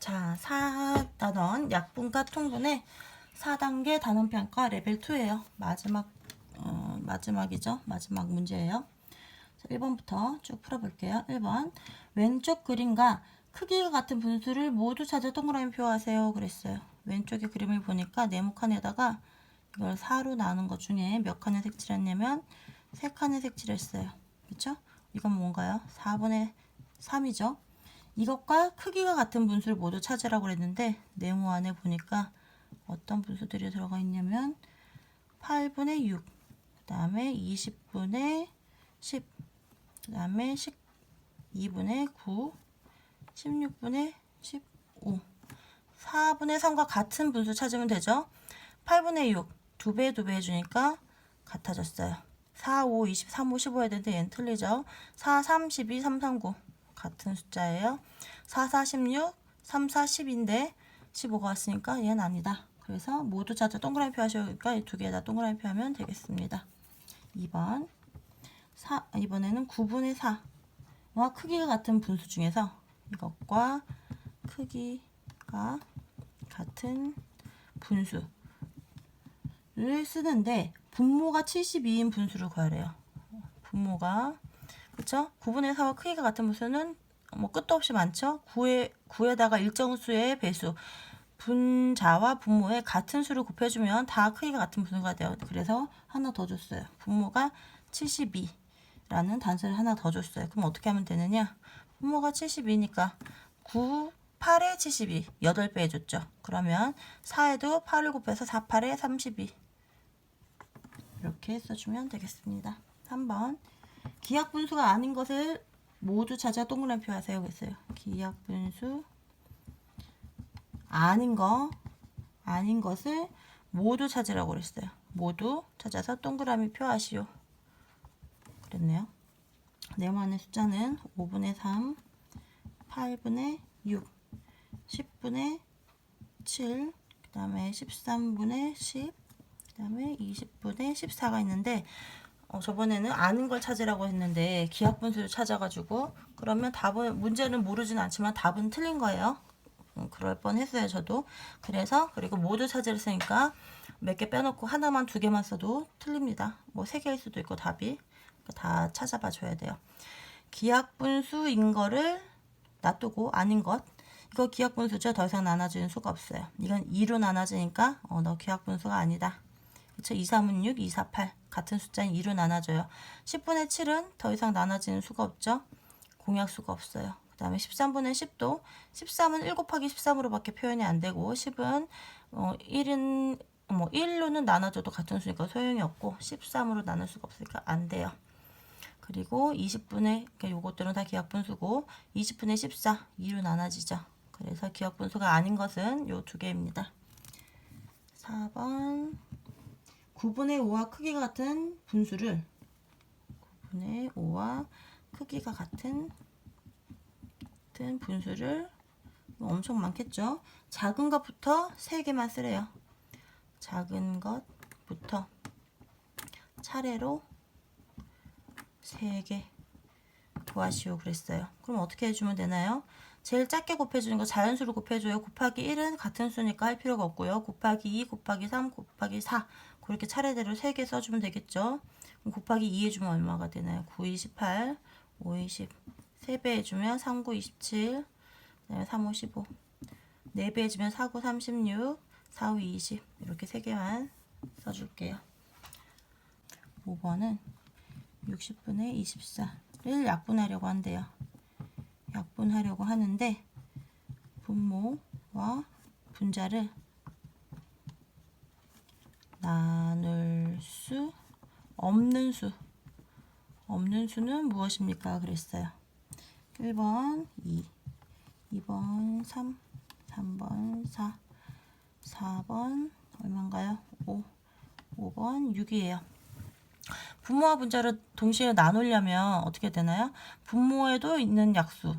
자, 4단원 약분과 통분의 4단계 단원평가 레벨 2예요. 마지막이죠. 마지막 문제예요. 자, 1번부터 쭉 풀어볼게요. 1번, 왼쪽 그림과 크기가 같은 분수를 모두 찾아 동그라미 표하세요. 그랬어요. 왼쪽에 그림을 보니까 네모칸에다가 이걸 4로 나눈 것 중에 몇 칸을 색칠했냐면 3칸을 색칠했어요. 그쵸? 이건 뭔가요? 4분의 3이죠. 이것과 크기가 같은 분수를 모두 찾으라고 그랬는데 네모 안에 보니까 어떤 분수들이 들어가 있냐면 8분의 6, 그 다음에 20분의 10, 그 다음에 12분의 9, 16분의 15, 4분의 3과 같은 분수 찾으면 되죠. 8분의 6, 2배 해주니까 같아졌어요. 4, 5, 20, 3, 5, 15 해야 되는데 얘는 틀리죠. 4, 3, 12, 3, 3, 9 같은 숫자예요. 4, 4, 16, 3, 4, 10인데 15가 왔으니까 얘는 아니다. 그래서 모두 찾아 동그라미 표 하시니까 이 두 개 다 동그라미 표 하면 되겠습니다. 2번, 이번에는 9분의 4와 크기가 같은 분수 중에서 이것과 크기가 같은 분수를 쓰는데 분모가 72인 분수를 구하래요. 분모가, 그쵸? 9분의 4와 크기가 같은 분수는 뭐 끝도 없이 많죠? 9에다가 일정 수의 배수, 분자와 분모의 같은 수를 곱해주면 다 크기가 같은 분수가 돼요. 그래서 하나 더 줬어요. 분모가 72라는 단수를 하나 더 줬어요. 그럼 어떻게 하면 되느냐? 분모가 72니까 9, 8에 72, 8배 해줬죠. 그러면 4에도 8을 곱해서 4, 8에 32 이렇게 써주면 되겠습니다. 3번, 기하분수가 아닌 것을 모두 찾아 동그라미 표 하세요. 그랬어요. 기하분수 아닌 것을 모두 찾으라고 그랬어요. 모두 찾아서 동그라미 표 하시오. 그랬네요. 네모안의 숫자는 5분의 3, 8분의 6, 10분의 7, 그 다음에 13분의 10, 그 다음에 20분의 14가 있는데 저번에는 아는 걸 찾으라고 했는데 기하분수를 찾아가지고 그러면 답은, 문제는 모르진 않지만 답은 틀린 거예요. 그럴 뻔했어요. 저도. 그래서 그리고 모두 찾으랬으니까 몇 개 빼놓고 하나만, 두 개만 써도 틀립니다. 뭐 세 개일 수도 있고 답이. 다 찾아봐 줘야 돼요. 기하분수인 거를 놔두고 아닌 것, 이거 기하분수죠. 더 이상 나눠지는 수가 없어요. 이건 2로 나눠지니까 너 기하분수가 아니다. 그쵸? 2, 3은 6, 2, 4, 8 같은 숫자는 2로 나눠져요. 10분의 7은 더 이상 나눠지는 수가 없죠. 공약수가 없어요. 그 다음에 13분의 10도 13은 1 곱하기 13으로 밖에 표현이 안 되고 10은 1로는 나눠줘도 같은 수니까 소용이 없고 13으로 나눌 수가 없으니까 안 돼요. 그리고 20분의, 그러니까 요것들은 다 기하분수고 20분의 14 2로 나눠지죠. 그래서 기하분수가 아닌 것은 요 두 개입니다. 4번, 9분의 5와 크기가 같은 분수를 9분의 5와 크기가 같은 분수를 엄청 많겠죠. 작은 것부터 3개만 쓰래요. 작은 것부터 차례로 3개 구하시오 그랬어요. 그럼 어떻게 해주면 되나요? 제일 작게 곱해주는 거 자연수로 곱해줘요. 곱하기 1은 같은 수니까 할 필요가 없고요. 곱하기 2, 곱하기 3, 곱하기 4 그렇게 차례대로 3개 써주면 되겠죠. 그럼 곱하기 2 해주면 얼마가 되나요? 9, 28, 5, 20 3배 해주면 3, 9, 27 그다음에 3, 5, 15 4배 해주면 4, 9, 36 4, 5, 20 이렇게 3개만 써줄게요. 5번은 60분의 24를 약분하려고 한대요. 약분하려고 하는데 분모와 분자를 나눌 수 없는 수는 무엇입니까? 그랬어요. 1번 2, 2번 3, 3번 4, 4번 얼마인가요? 5, 5번 6이에요. 분모와 분자를 동시에 나누려면 어떻게 되나요? 분모에도 있는 약수,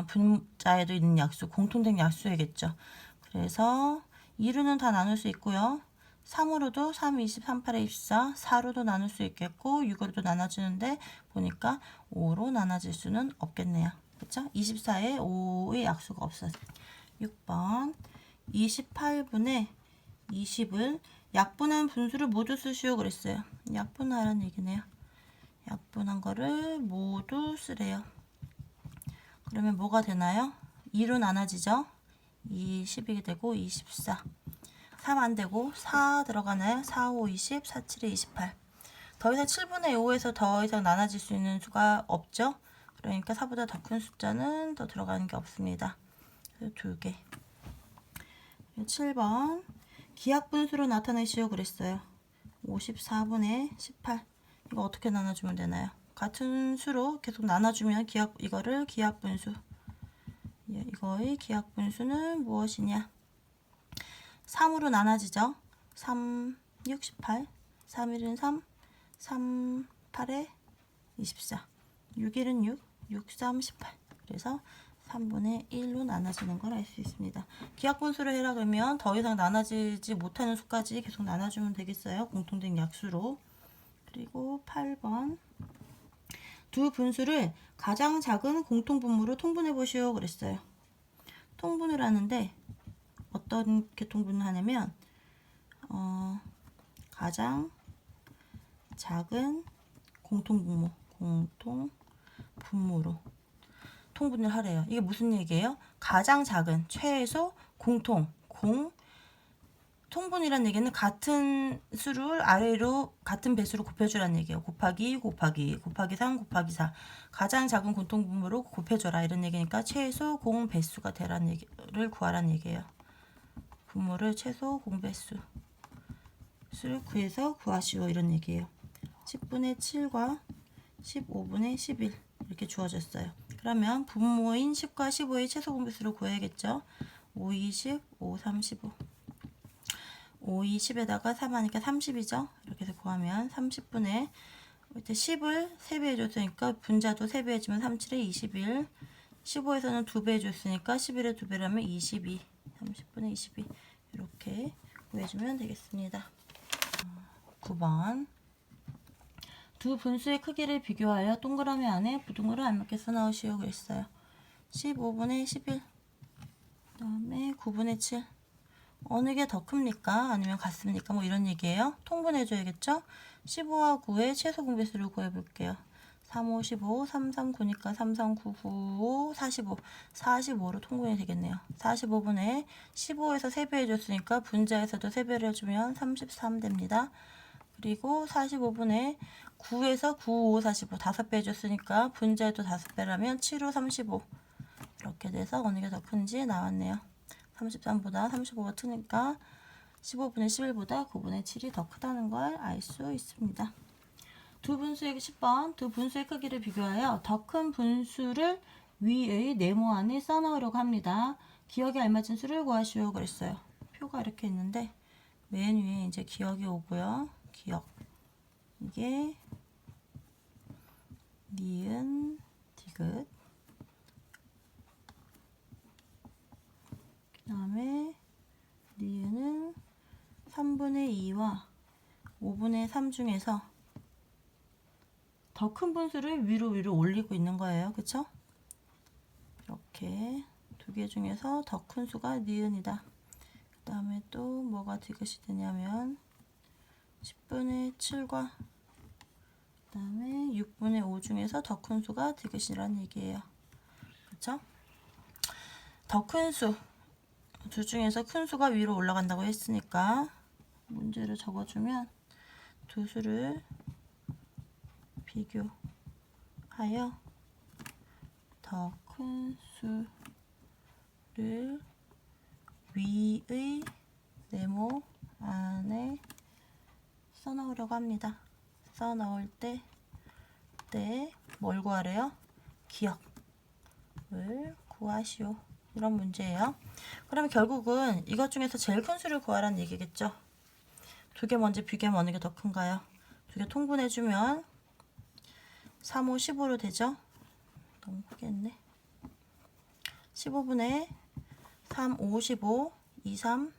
분자에도 있는 약수, 공통된 약수이겠죠. 그래서 2로는 다 나눌 수 있고요. 3으로도 3, 20, 3, 8에 24, 4로도 나눌 수 있겠고 6으로도 나눠지는데 보니까 5로 나눠질 수는 없겠네요. 그쵸? 24에 5의 약수가 없어요. 6번 28분의 20을 약분한 분수를 모두 쓰시오 그랬어요. 약분하라는 얘기네요. 약분한 거를 모두 쓰래요. 그러면 뭐가 되나요? 2로 나눠지죠? 2, 12게 되고 24. 3 안 되고 4 들어가나요? 4, 5, 20, 4, 7에 28. 더 이상 7분의 5에서 더 이상 나눠질 수 있는 수가 없죠? 그러니까 4보다 더 큰 숫자는 더 들어가는 게 없습니다. 그래서 2개. 7번 기하분수로 나타내시오 그랬어요. 54분의 18. 이거 어떻게 나눠주면 되나요? 같은 수로 계속 나눠주면 이거를 기하분수. 이거의 기하분수는 무엇이냐? 3으로 나눠지죠. 3, 6, 18. 3, 1은 3. 3, 8에 24. 6, 1은 6. 6, 3, 18. 그래서 3분의 1로 나눠지는 걸 알 수 있습니다. 기하분수를 해라 그러면 더 이상 나눠지지 못하는 수까지 계속 나눠주면 되겠어요. 공통된 약수로. 그리고 8번 두 분수를 가장 작은 공통분모로 통분해 보시오 그랬어요. 통분을 하는데 어떻게 통분을 하냐면 가장 작은 공통분모로 통분을 하래요. 이게 무슨 얘기예요? 가장 작은 최소 통분이라는 얘기는 같은 수를 아래로 같은 배수로 곱해주라는 얘기예요. 곱하기 3 곱하기 4 가장 작은 공통분모로 곱해줘라 이런 얘기니까 최소 공배수가 되라는 얘기를 구하라는 얘기예요. 분모를 최소 공배수를 구해서 구하시오 이런 얘기예요. 10분의 7과 15분의 11 이렇게 주어졌어요. 그러면 분모인 10과 15의 최소 공배수를 구해야겠죠. 5, 20, 5, 3, 15 5, 20에다가 3 하니까 30이죠. 이렇게 해서 구하면 30분의 10을 3배 해줬으니까 분자도 3배 해주면 3, 7에 21 15에서는 2배 해줬으니까 11에 2배라면 22 30분의 22 이렇게 구해주면 되겠습니다. 9번 두 분수의 크기를 비교하여 동그라미 안에 부등호를 알맞게 써넣으시오 그랬어요. 15분의 11 그 다음에 9분의 7 어느 게 더 큽니까? 아니면 같습니까? 뭐 이런 얘기예요. 통분해줘야겠죠? 15와 9의 최소 공배수를 구해볼게요. 3, 5, 15, 3, 3, 9니까 3, 3, 9, 9, 5, 45. 45로 통분이 되겠네요. 45분의 15에서 3배 해줬으니까 분자에서도 3배를 해주면 33 됩니다. 그리고 45분의 9에서 9, 5, 45 5배 해줬으니까 분자에도 5배라면 7, 5, 35 이렇게 돼서 어느 게 더 큰지 나왔네요. 33보다 35가 크니까 15분의 11보다 9분의 7이 더 크다는 걸 알 수 있습니다. 두 분수의 10번 두 분수의 크기를 비교하여 더 큰 분수를 위의 네모 안에 써넣으려고 합니다. 기억에 알맞은 수를 구하시오 그랬어요. 표가 이렇게 있는데 맨 위에 이제 기억이 오고요. 기억 이게 니은 디귿 그 다음에 니은은 3분의 2와 5분의 3 중에서 더 큰 분수를 위로 올리고 있는 거예요. 그쵸? 이렇게 두 개 중에서 더 큰 수가 니은이다. 그 다음에 또 뭐가 디귿이 되냐면 10분의 7과 그 다음에 6분의 5 중에서 더 큰 수가 디귿이라는 얘기예요. 그쵸? 더 큰 수 둘 중에서 큰 수가 위로 올라간다고 했으니까 문제를 적어주면 두 수를 비교하여 더 큰 수를 위의 네모 안에 써넣으려고 합니다. 써넣을 때 뭘 구하래요? 기억을 구하시오. 이런 문제예요. 그러면 결국은 이것 중에서 제일 큰 수를 구하라는 얘기겠죠. 두 개 먼저 비교하면 어느 게 더 큰가요? 두 개 통분해주면 3, 5, 15로 되죠? 너무 크게 했네. 15분의 3, 5, 15, 2, 3,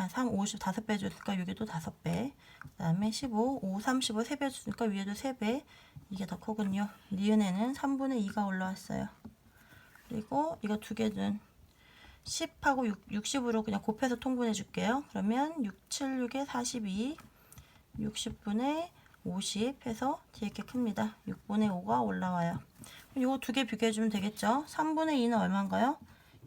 3, 5, 10, 5배 해줬으니까 여기도 5배. 그 다음에 15, 5, 35, 3배 해줬으니까 위에도 3배. 이게 더 크군요. 니은에는 3분의 2가 올라왔어요. 그리고 이거 두 개는 10하고 60으로 그냥 곱해서 통분해 줄게요. 그러면 6, 7, 6에 42, 60분의 50 해서 뒤에 게 큽니다. 6분의 5가 올라와요. 이거 두 개 비교해 주면 되겠죠? 3분의 2는 얼마인가요?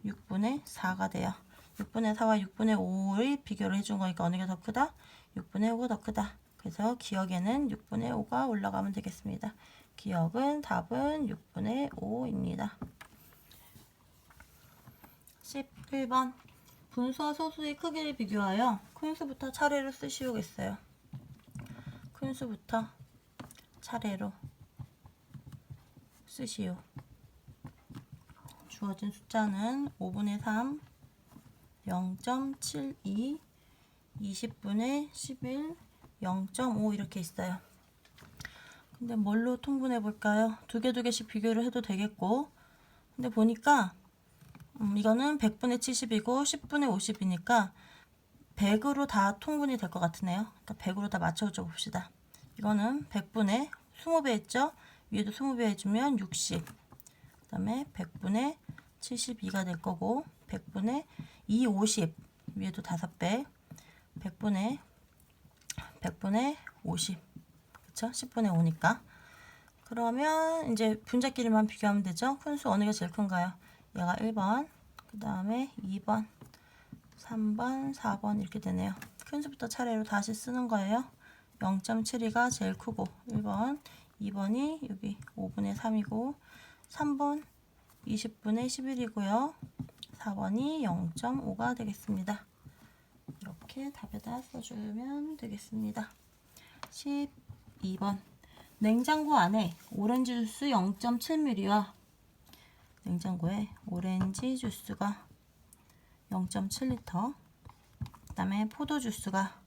6분의 4가 돼요. 6분의 4와 6분의 5를 비교를 해준 거니까 어느 게 더 크다? 6분의 5가 더 크다. 그래서 기억에는 6분의 5가 올라가면 되겠습니다. 기억은 답은 6분의 5입니다. 11번 분수와 소수의 크기를 비교하여 큰 수부터 차례로 쓰시오겠어요. 큰 수부터 차례로 쓰시오. 주어진 숫자는 5분의 3, 0.72, 20분의 11, 0.5 이렇게 있어요. 근데 뭘로 통분해 볼까요? 두 개씩 비교를 해도 되겠고, 근데 보니까 이거는 100분의 70이고 10분의 50이니까 100으로 다 통분이 될 것 같으네요. 그러니까 100으로 다 맞춰줘 봅시다. 이거는 100분의 20배 했죠? 위에도 20배 해주면 60. 그 다음에 100분의 72가 될 거고 100분의 2, 50. 위에도 5배. 100분의 50. 그쵸? 10분의 5니까. 그러면 이제 분자끼리만 비교하면 되죠? 큰 수 어느 게 제일 큰가요? 얘가 1번, 그 다음에 2번, 3번, 4번 이렇게 되네요. 큰 수부터 차례로 다시 쓰는 거예요. 0.72가 제일 크고 1번, 2번이 여기 5분의 3이고 3번 20분의 11이고요. 4번이 0.5가 되겠습니다. 이렇게 답에다 써주면 되겠습니다. 12번 냉장고 안에 오렌지 주스 0.7ml와 냉장고에 오렌지 주스가 0.7L 그 다음에 포도 주스가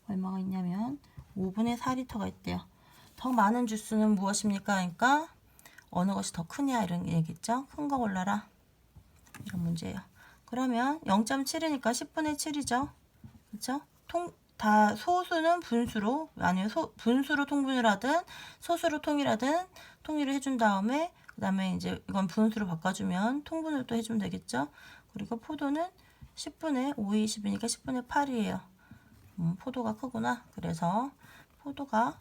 얼마가 있냐면 5분의 4L가 있대요. 더 많은 주스는 무엇입니까? 그러니까 어느 것이 더 크냐 이런 얘기죠. 큰 거 골라라 이런 문제예요. 그러면 0.7이니까 10분의 7이죠. 그렇죠? 다 소수는 분수로 아니면 분수로 통분을 하든 소수로 통일을 해준 다음에 그 다음에 이제 이건 분수로 바꿔주면 통분을 또 해주면 되겠죠. 그리고 포도는 10분의 5, 20이니까 10분의 8이에요. 포도가 크구나. 그래서 포도가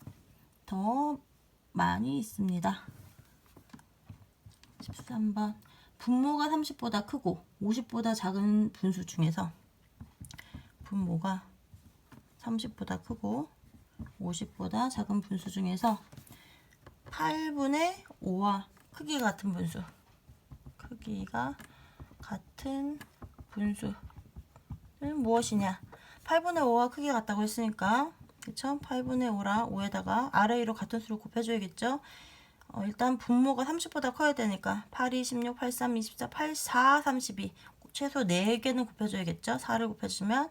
더 많이 있습니다. 13번 분모가 30보다 크고 50보다 작은 분수 중에서 분모가 30보다 크고 50보다 작은 분수 중에서 8분의 5와 크기가 같은 분수는 무엇이냐? 8분의 5와 크기가 같다고 했으니까 그쵸? 8분의 5랑 5에다가 아래 위로 같은 수를 곱해줘야겠죠? 일단 분모가 30보다 커야 되니까 8, 2, 16, 8, 3, 24, 8, 4, 32 최소 4개는 곱해줘야겠죠? 4를 곱해주면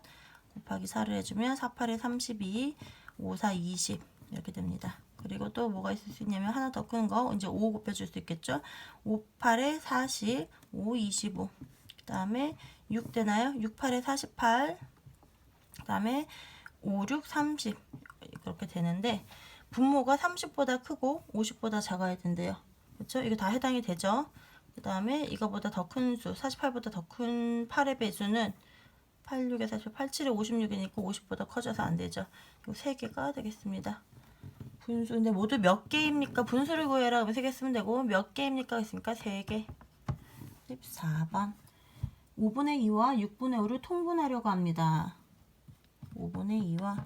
곱하기 4를 해주면 4, 8에 32, 5, 4, 20 이렇게 됩니다. 그리고 또 뭐가 있을 수 있냐면 하나 더 큰 거 이제 5 곱해줄 수 있겠죠? 5, 8에 40, 5, 25 그 다음에 6 되나요? 6, 8에 48 그 다음에 5, 6, 30 그렇게 되는데 분모가 30보다 크고 50보다 작아야 된대요. 그렇죠? 이거 다 해당이 되죠? 그 다음에 이거보다 더 큰 수 48보다 더 큰 8의 배수는 8, 6에 48, 8, 7에 56이니까 50보다 커져서 안 되죠. 이 3개가 되겠습니다. 분수 근데 모두 몇 개입니까? 분수를 구해라 그러면 3개 쓰면 되고 몇 개입니까? 했으니까 3개. 14번 5분의 2와 6분의 5를 통분하려고 합니다. 5분의 2와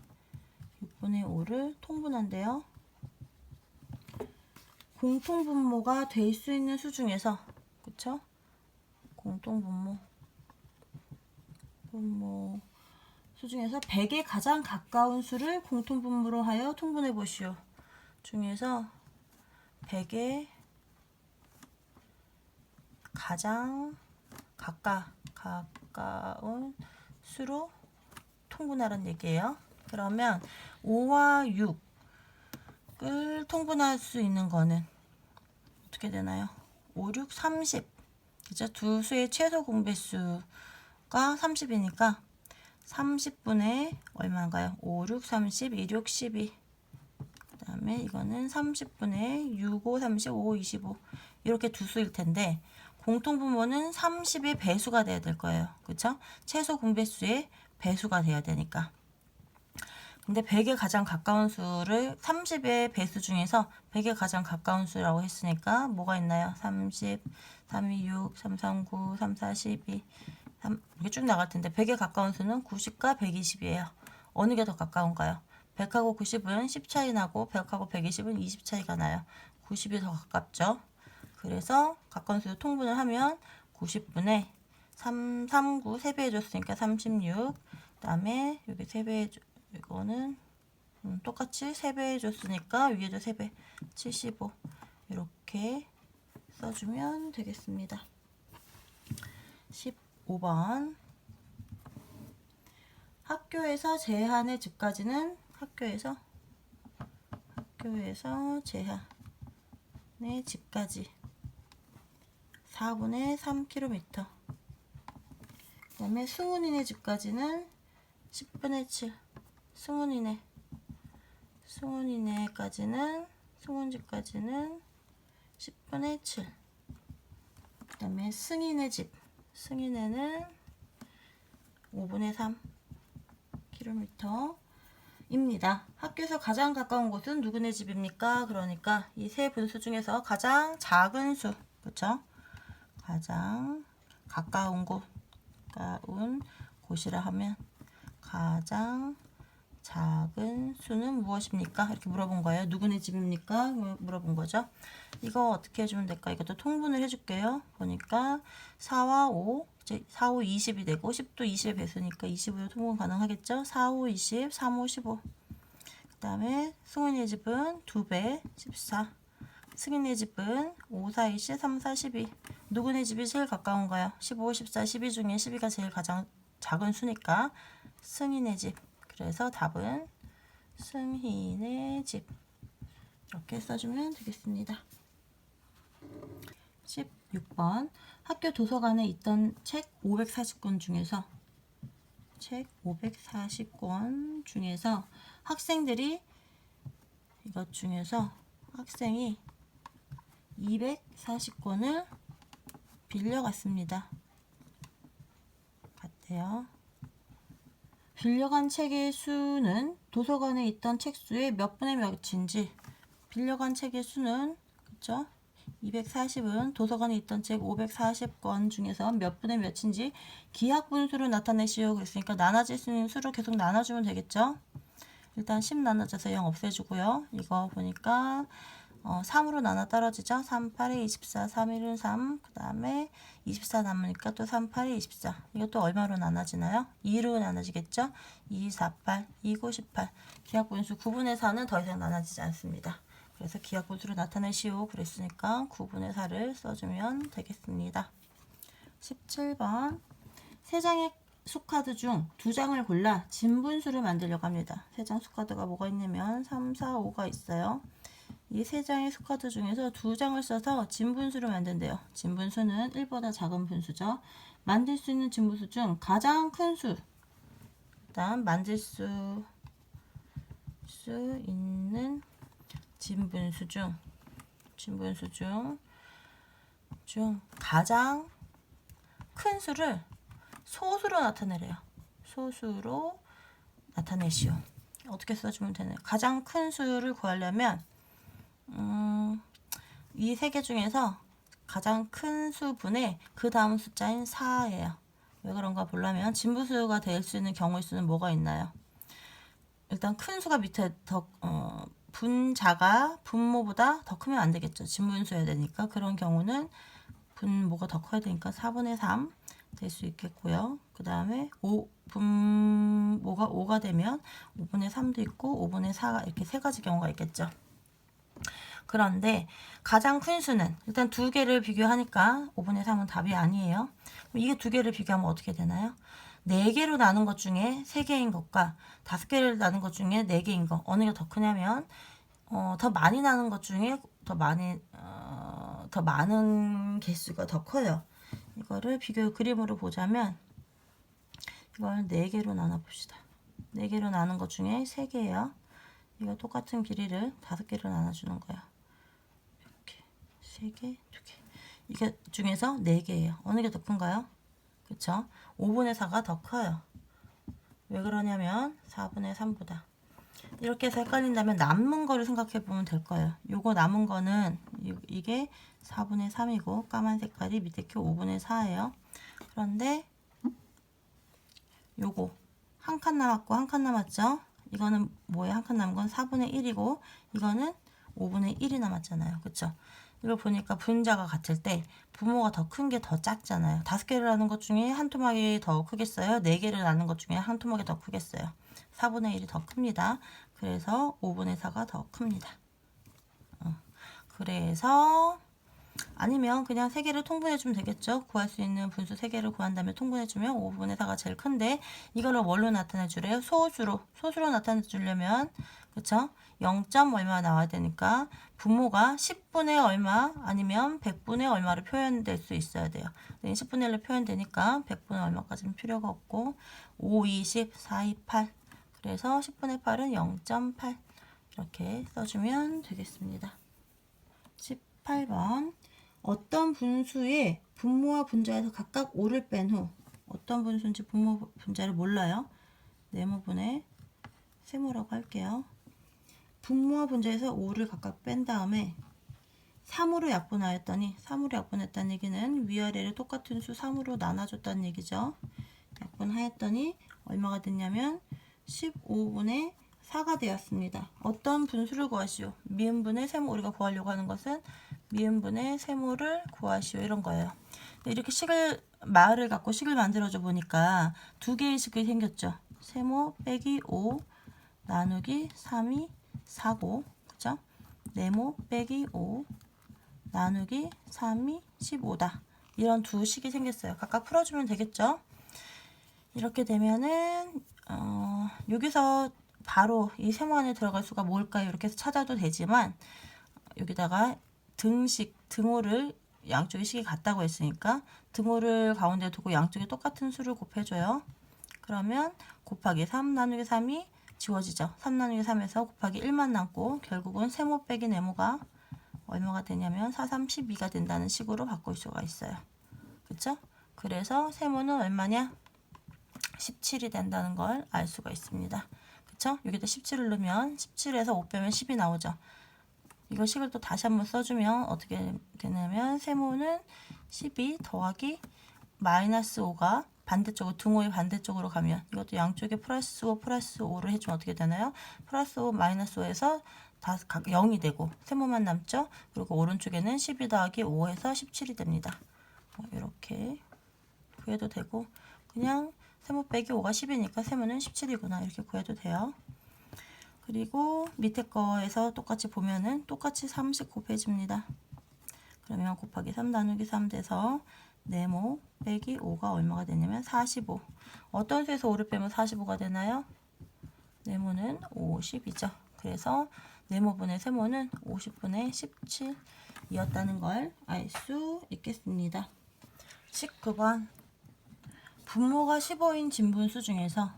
6분의 5를 통분한대요. 공통분모가 될 수 있는 수 중에서 그쵸? 공통분모 수 중에서 100에 가장 가까운 수를 공통분모로 하여 통분해 보시오. 중에서 100에 가장 가까운 수로 통분하라는 얘기예요. 그러면 5와 6을 통분할 수 있는 거는 어떻게 되나요? 5, 6, 30 그죠? 두 수의 최소 공배수가 30이니까 30분의 얼마인가요? 5, 6, 30, 2, 6, 12 그 다음에 이거는 30분의 6, 5, 30, 5, 25 이렇게 두 수일 텐데 공통분모는 30의 배수가 돼야 될 거예요. 그쵸? 최소 공배수의 배수가 돼야 되니까. 근데 100에 가장 가까운 수를 30의 배수 중에서 100에 가장 가까운 수라고 했으니까 뭐가 있나요? 30, 326, 339, 3412 이렇게 쭉 나갈 텐데 100에 가까운 수는 90과 120이에요. 어느 게 더 가까운가요? 100하고 90은 10 차이 나고 100하고 120은 20 차이가 나요. 90이 더 가깝죠. 그래서 가까운 수로 통분을 하면 90분의 339 3배 해줬으니까 36. 그 다음에 여기 3배 이거는 똑같이 3배 해줬으니까 위에도 3배 75 이렇게 써주면 되겠습니다. 15번 학교에서 제한의 집까지는 학교에서 제한의 집까지 4분의 3km. 그 다음에 승훈이네 집까지는 10분의 7. 승훈이네까지는 승훈집까지는 10분의 7. 그 다음에 승인의 집. 승인에는 5분의 3 km 입니다. 학교에서 가장 가까운 곳은 누구네 집입니까? 그러니까 이 세 분수 중에서 가장 작은 수, 그쵸? 가장 가까운 곳이라 하면 가장 작은 수는 무엇입니까? 이렇게 물어본 거예요. 누구네 집입니까? 물어본 거죠. 이거 어떻게 해주면 될까? 이것도 통분을 해줄게요. 보니까 4와 5, 이제 4, 5, 20이 되고 10도 20의 배수니까 20으로 통분 가능하겠죠? 4, 5, 20, 3, 5, 15. 그 다음에 승훈이의 집은 2배, 14. 승인의 집은 5, 4, 20, 3, 4, 12. 누구네 집이 제일 가까운가요? 15, 14, 12 중에 12가 제일 가장 작은 수니까 승인의 집. 그래서 답은 승희의 집 이렇게 써주면 되겠습니다. 16번 학교 도서관에 있던 책 540권 중에서 학생들이 이것 중에서 학생이 240권을 빌려갔습니다. 같아요. 빌려간 책의 수는 도서관에 있던 책 수의 몇 분의 몇인지 빌려간 책의 수는 그쵸? 240은 도서관에 있던 책 540권 중에서 몇 분의 몇인지 기하분수로 나타내시오. 그랬으니까 나눠질 수 있는 수로 계속 나눠주면 되겠죠? 일단 10 나눠져서 0 없애주고요. 이거 보니까 3으로 나눠 떨어지죠. 3, 8에 24, 3, 1은 3, 그 다음에 24 남으니까 또 3, 8에 24. 이것도 얼마로 나눠지나요? 2로 나눠지겠죠. 2, 4, 8, 2, 9, 18. 기하분수 9분의 4는 더 이상 나눠지지 않습니다. 그래서 기하분수로 나타내시오. 그랬으니까 9분의 4를 써주면 되겠습니다. 17번 3장의 수카드 중 2장을 골라 진분수를 만들려고 합니다. 3장 수카드가 뭐가 있냐면 3, 4, 5가 있어요. 이 3장의 수카드 중에서 2장을 써서 진분수를 만든대요. 진분수는 1보다 작은 분수죠. 만들 수 있는 진분수 중 가장 큰 수. 일단 만들 수 있는 진분수 중 가장 큰 수를 소수로 나타내래요. 소수로 나타내시오. 어떻게 써주면 되나요? 가장 큰 수를 구하려면 이 세 개 중에서 가장 큰 수분의 그 다음 숫자인 4예요. 왜 그런가 보려면 진분수가 될 수 있는 경우의 수는 뭐가 있나요? 일단 큰 수가 밑에 더 분자가 분모보다 더 크면 안 되겠죠. 진분수여야 되니까. 그런 경우는 분모가 더 커야 되니까 4분의 3 될 수 있겠고요. 그 다음에 분모가 5가 되면 5분의 3도 있고 5분의 4가 이렇게 세 가지 경우가 있겠죠. 그런데 가장 큰 수는 일단 두 개를 비교하니까 5분의 3은 답이 아니에요. 이게 두 개를 비교하면 어떻게 되나요? 4개로 나눈 것 중에 3개인 것과 5개를 나눈 것 중에 4개인 것 어느 게 더 크냐면 더 많이 나눈 것 중에 더 많은 개수가 더 커요. 이거를 비교 그림으로 보자면 이걸 4개로 나눠 봅시다. 4개로 나눈 것 중에 3개예요. 이거 똑같은 길이를 5개로 나눠주는 거예요. 이렇게 3개, 2개. 이게 중에서 4개예요. 어느 게 더 큰가요? 그쵸? 5분의 4가 더 커요. 왜 그러냐면 4분의 3보다. 이렇게 해서 헷갈린다면 남은 거를 생각해 보면 될 거예요. 요거 남은 거는 이게 4분의 3이고 까만 색깔이 밑에 게 5분의 4예요. 그런데 요거 한 칸 남았고 한 칸 남았죠? 이거는 뭐예요? 한 칸 남은 건 4분의 1이고 이거는 5분의 1이 남았잖아요. 그쵸? 이걸 보니까 분자가 같을 때 분모가 더 큰 게 더 작잖아요. 5개를 나눈 것 중에 한 토막이 더 크겠어요? 4개를 나눈 것 중에 한 토막이 더 크겠어요? 4분의 1이 더 큽니다. 그래서 5분의 4가 더 큽니다. 그래서 아니면 그냥 3개를 통분해주면 되겠죠. 구할 수 있는 분수 3개를 구한 다음에 통분해주면 5분의 4가 제일 큰데 이거를 뭘로 나타내주래요? 소수로 나타내주려면 그쵸? 0. 얼마 나와야 되니까 분모가 10분의 얼마 아니면 100분의 얼마로 표현될 수 있어야 돼요. 10분의 1로 표현되니까 100분의 얼마까지는 필요가 없고 5, 20, 4, 2, 8 그래서 10분의 8은 0.8 이렇게 써주면 되겠습니다. 18번 어떤 분수의 분모와 분자에서 각각 5를 뺀 후 어떤 분수인지 분모 분자를 몰라요. 네모분의 세모라고 할게요. 분모와 분자에서 5를 각각 뺀 다음에 3으로 약분하였더니 3으로 약분했다는 얘기는 위아래를 똑같은 수 3으로 나눠줬다는 얘기죠. 약분하였더니 얼마가 됐냐면 15분의 4가 되었습니다. 어떤 분수를 구하시오? 미음분의 세모. 우리가 구하려고 하는 것은 미음분의 세모를 구하시오 이런 거예요. 이렇게 마을을 갖고 식을 만들어줘 보니까 2개의 식이 생겼죠. 세모 빼기 5 나누기 3이 4고 그죠? 네모 빼기 5 나누기 3이 15다. 이런 두 식이 생겼어요. 각각 풀어주면 되겠죠? 이렇게 되면은 여기서 바로 이 세모 안에 들어갈 수가 뭘까요? 이렇게 해서 찾아도 되지만 여기다가 등호를 양쪽에 식이 같다고 했으니까 등호를 가운데 두고 양쪽에 똑같은 수를 곱해줘요. 그러면 곱하기 3 나누기 3이 지워지죠. 3 나누기 3에서 곱하기 1만 남고 결국은 세모 빼기 네모가 얼마가 되냐면 4, 3, 12가 된다는 식으로 바꿀 수가 있어요. 그쵸? 그래서 세모는 얼마냐? 17이 된다는 걸 알 수가 있습니다. 그쵸? 여기다 17을 넣으면 17에서 5 빼면 10이 나오죠. 이거 식을 또 다시 한번 써주면 어떻게 되냐면 세모는 12 더하기 마이너스 5가 반대쪽으로 등호의 반대쪽으로 가면 이것도 양쪽에 플러스 5 플러스 5를 해주면 어떻게 되나요? 플러스 5 마이너스 5에서 다 0이 되고 세모만 남죠. 그리고 오른쪽에는 12 더하기 5에서 17이 됩니다. 이렇게 구해도 되고 그냥 세모 빼기 5가 10이니까 세모는 17이구나 이렇게 구해도 돼요. 그리고 밑에 거에서 똑같이 보면은 똑같이 3씩 곱해집니다. 그러면 곱하기 3 나누기 3 돼서 네모 빼기 5가 얼마가 되냐면 45. 어떤 수에서 5를 빼면 45가 되나요? 네모는 50이죠. 그래서 네모분의 세모는 50분의 17이었다는 걸 알 수 있겠습니다. 19번 분모가 15인 진분수 중에서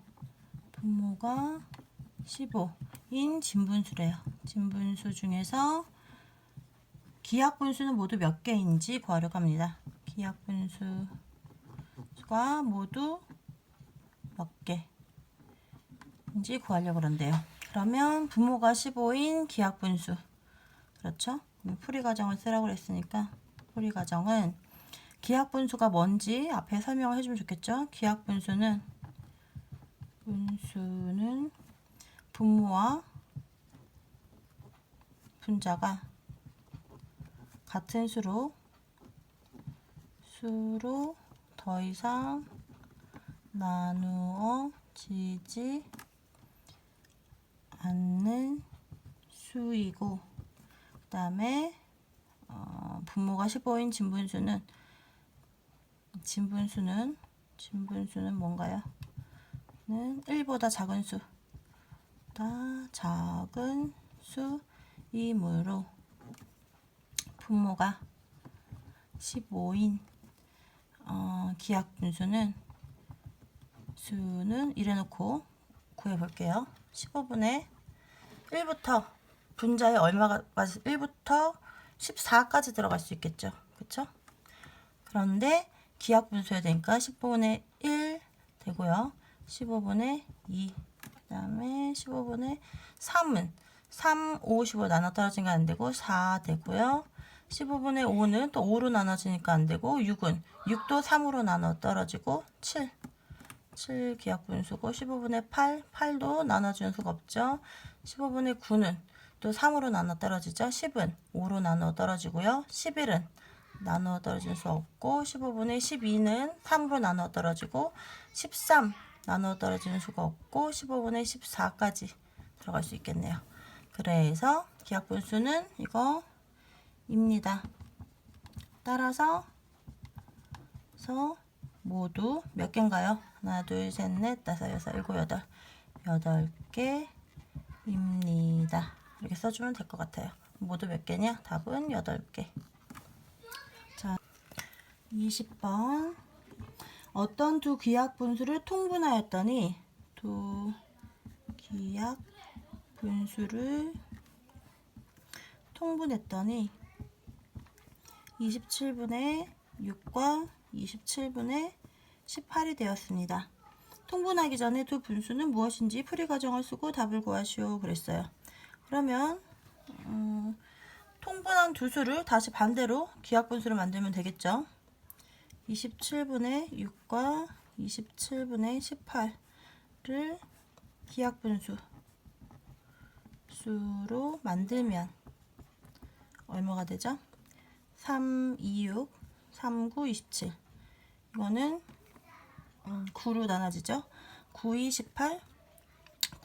분모가 15인 진분수래요. 진분수 중에서 기하분수는 모두 몇 개인지 구하려고 합니다. 기하분수가 모두 몇 개인지 구하려고 그런데요. 그러면 분모가 15인 기하분수 그렇죠? 풀이 과정을 쓰라고 그랬으니까 풀이 과정은 기하분수가 뭔지 앞에 설명을 해주면 좋겠죠? 기하분수는 분모와 분자가 같은 수로 더 이상 나누어지지 않는 수이고 그 다음에 분모가 15인 진분수는 뭔가요? 1보다 작은 수이므로 분모가 15인 기하분수는 이래놓고 구해볼게요. 15분의 1부터 분자에 얼마가 1부터 14까지 들어갈 수 있겠죠. 그쵸? 그런데 기하분수여야 되니까 15분의 1 되고요. 15분의 2, 그 다음에 15분의 3은 3, 5, 15 나눠 떨어지니까 안 되고 4 되고요. 15분의 5는 또 5로 나눠지니까 안 되고 6은 6도 3으로 나눠 떨어지고 7 기하분수고 15분의 8, 8도 나눠주는 수가 없죠. 15분의 9는 또 3으로 나눠 떨어지죠. 10은 5로 나눠 떨어지고요. 11은 나눠 떨어질 수 없고 15분의 12는 3으로 나눠 떨어지고 13 나눠 떨어지는 수가 없고 15분의 14까지 들어갈 수 있겠네요. 그래서 기하분수는 이거입니다. 따라서 모두 몇 개인가요? 하나, 둘, 셋, 넷, 다섯, 여섯, 일곱, 여덟. 8개입니다. 이렇게 써주면 될 것 같아요. 모두 몇 개냐? 답은 8개. 자, 20번. 어떤 두 기하분수를 통분하였더니 두 기하분수를 통분했더니 27분의 6과 27분의 18이 되었습니다. 통분하기 전에 두 분수는 무엇인지 풀이 과정을 쓰고 답을 구하시오 그랬어요. 그러면 통분한 두 수를 다시 반대로 기하분수를 만들면 되겠죠. 27분의 6과 27분의 18를 기하분수 수로 만들면 얼마가 되죠? 3, 2, 6, 3, 9, 27. 이거는 9로 나눠지죠. 9, 2, 18,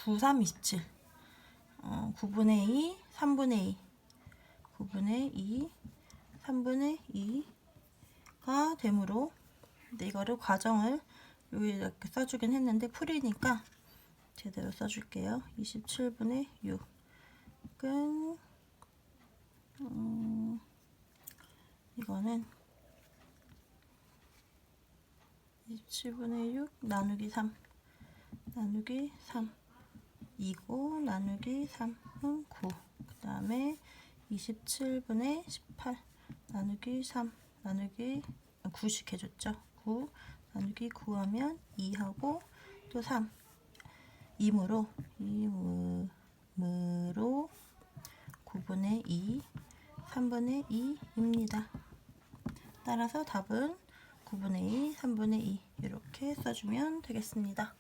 9, 3, 27. 9분의 2, 3분의 2. 9분의 2, 3분의 2가 되므로, 근데 이거를 과정을 여기 이렇게 써주긴 했는데 풀이니까 제대로 써줄게요. 27분의 6은 이거는 27분의 6 나누기 3 나누기 3 2고 나누기 3은 9. 그 다음에 27분의 18 나누기 3 나누기 9씩 해줬죠. 9 나누기 9 하면 2하고 또 3 2무로 9분의 2 3분의 2입니다. 따라서 답은 9분의 2 3분의 2 이렇게 써주면 되겠습니다.